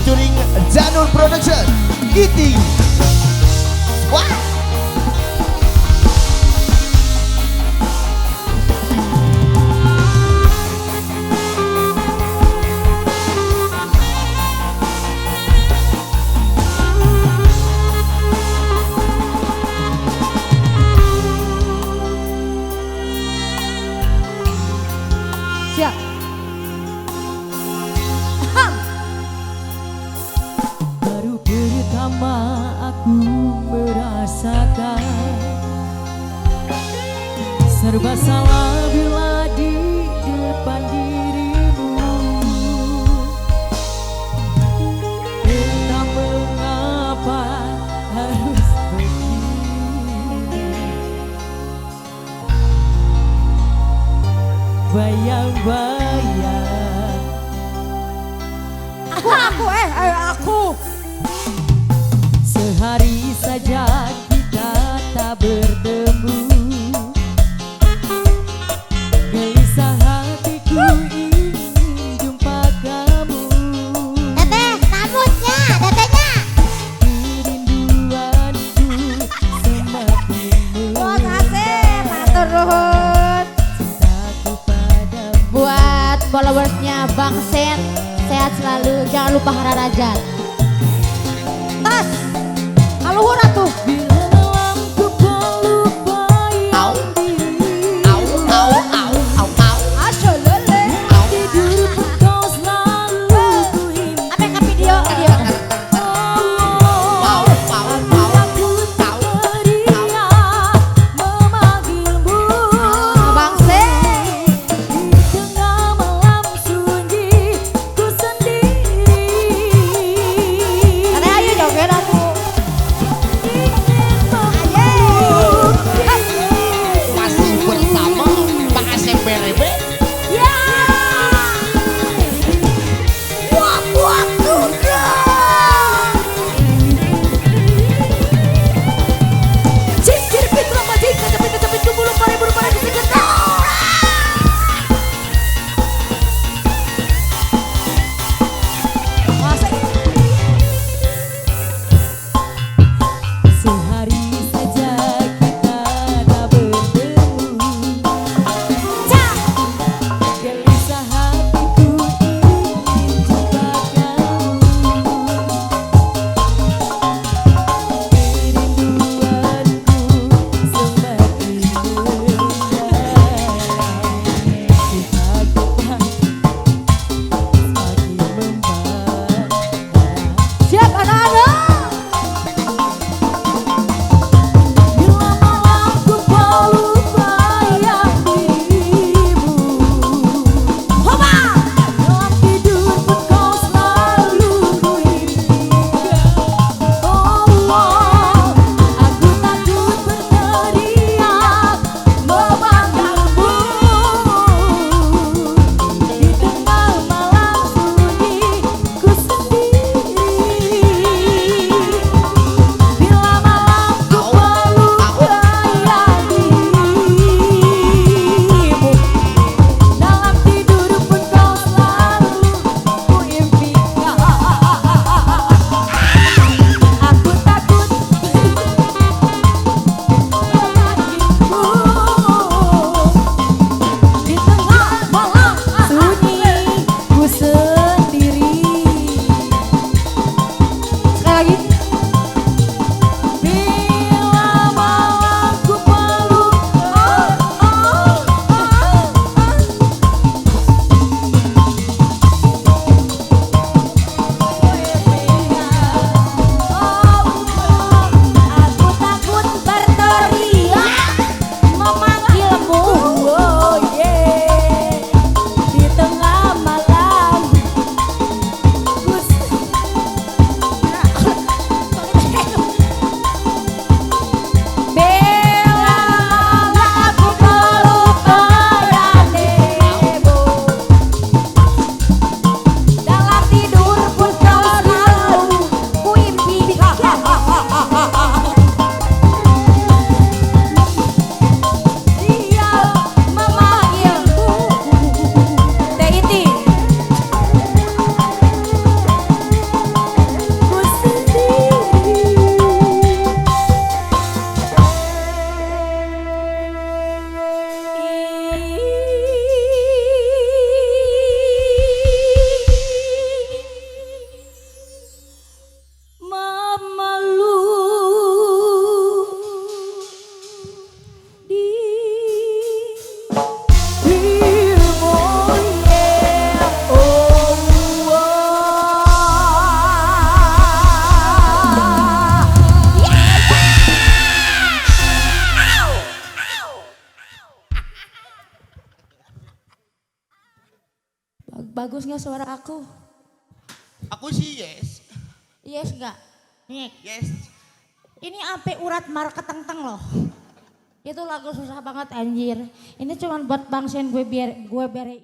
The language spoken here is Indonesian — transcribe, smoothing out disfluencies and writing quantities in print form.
featuring Janur Production Giting. Wah. Siap. Baru pertama aku merasakan serba salah bila di depan dirimu. Entah mengapa harus begini. Bayang-bayang aku sehari saja kita tak bertemu. Gelisah hatiku ingin jumpa kamu. Teteh, rambutnya, tetehnya. Kerinduanku semakin Bos Asep, matur nuhun. cintaku padamu. Buat followersnya Bang Sen, sehat selalu, jangan lupa Hararajat. Tas, aluhur atuh. Bila malamku peluk bayang diri, Asyolele. tidurku kau selalu ku impikan. Apa yang ke video? Aku teriak memanggilmu Bang Sen. di tengah malam sunyi ku sendiri. Teteh ayo joget atuh. Ingin Bagus nggak suara aku? Aku sih yes. Yes gak? Nih, Yes. ini ampe urat market teng loh. Itu lagu susah banget anjir. Ini cuman buat Bang Sen gue bere